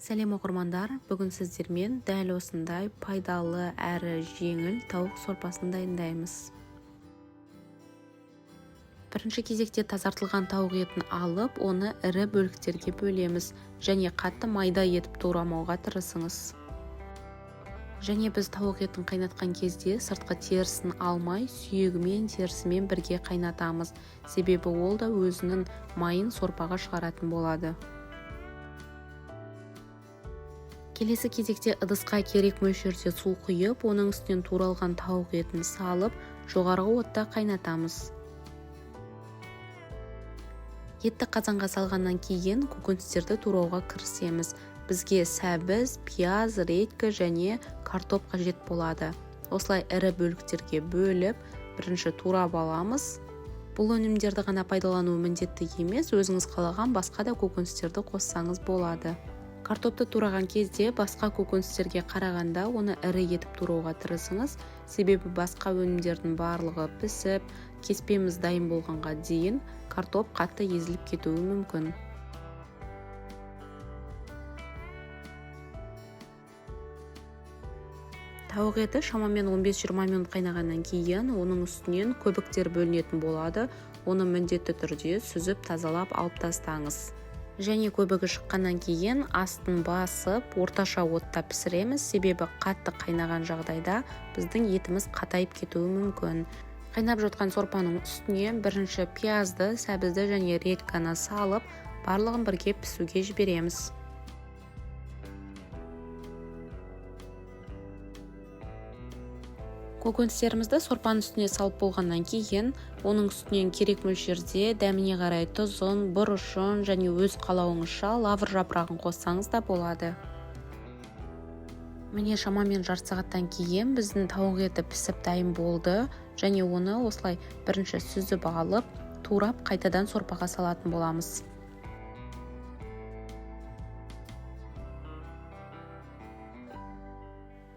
Сәлем оқырмандар, бүгін сіздермен дәл осындай пайдалы әрі жеңіл тауық сорпасын дайындаймыз. Бірінші кезекте тазартылған тауық етін алып, оны ірі бөліктерге бөлеміз және қатты майда етіп турамауға тырысыңыз. Және біз тауық етін қайнатқан кезде сыртқы терісін алмай, сүйегімен терісімен бірге қайнатамыз. Себебі ол да өзінің майын сорпаға шығаратын болады. Келесі кезекте ыдысқа керек мөлшерде су құйып, оның үстінен туралған тауық етін салып, жоғарғы отта қайнатамыз. Етті қазанға салғаннан кейін көкөністерді турауға кірісеміз. Бізге сәбіз, пияз, редька және картоп қажет болады. Осылай ірі бөліктерге бөліп, бірінші турап аламыз. Бұл өнімдерді ғана пайдалану міндетті емес, өзіңіз қалаған басқа да көкөністерді қоссаңыз болады. Картопты тураған кезде басқа көкөністерге қарағанда оны ірі етіп турауға тырысыңыз, себебі басқа өнімдердің барлығы пісіп, кеспеміз дайын болғанға дейін картоп қатты езіліп кетуі мүмкін. Тауық еті шамамен 15-20 минут қайнағаннан кейін оның үстінен көбіктер бөлінетін болады. Оны міндетті түрде сүзіп тазалап алып тастаңыз. Және көбігі шыққаннан кейін астын басып, орташа отта пісіреміз, себебі қатты қайнаған жағдайда біздің етіміз қатайып кетуі мүмкін. Қайнап жатқан сорпаның үстіне бірінші пиязды, сәбізді және редьканы салып, барлығын бірге пісуге жібереміз. Көкөністерімізді сорпаның үстіне салып болғаннан кейін, оның үстінен керек мөлшерде дәміне қарай тұзын, бұрышын және өз қалауыңызша лавр жапырағын қоссаңыз да болады. Міне шамамен жарты сағаттан кейін біздің тауық еті пісіп дайын болды және оны осылай бірінші сүзіп алып, турап қайтадан сорпаға салатын боламыз.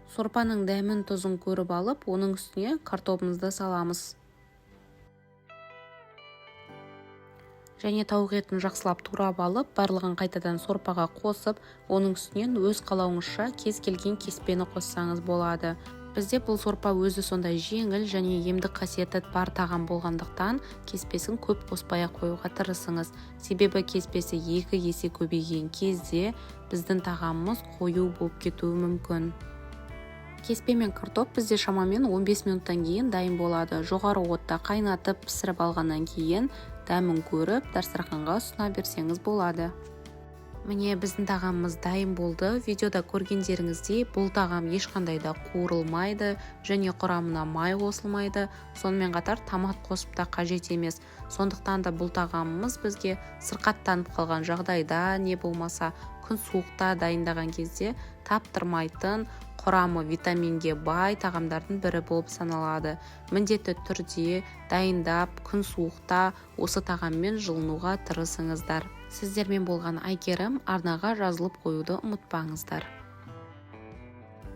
Сорпаның дәмін тұзын көріп алып, оның үстіне картопымызды саламыз. Және тауық етін жақсылап турап алып, барлығын қайтадан сорпаға қосып, оның үстінен өз қалауыңызша кез келген кеспені қоссаңыз болады. Бізде бұл сорпа өзі сондай жеңіл және емдік қасиеті бар тағам болғандықтан, кеспесін көп қоспай қоюға тырысыңыз. Себебі кеспесі 2 есе көбейген кезде біздің тағамымыз қою болып кетуі мүмкін. Кеспе мен картоп бізде шамамен 15 минуттан кейін дайын болады. Жоғары отта қайнатып пісіріп алғаннан кейін дәмін көріп, дастарханға ұсына берсеңіз болады. Міне біздің тағамымыз дайын болды. Видеода көргендеріңіздей бұл тағам ешқандай да қуырылмайды және құрамына май қосылмайды. Сонымен қатар томат қосып та қажет емес. Сондықтан да бұл тағамымыз бізге сырқаттанып қалған жағдайда, не болмаса күн суықта дайындаған кезде таптырмайтын, құрамы витаминге бай тағамдардың бірі болып саналады. Міндетті түрде дайындап, күн суықта осы тағаммен жылынуға тырысыңыздар. Сіздермен болған Айгерім, арнаға жазылып қоюды ұмытпаңыздар.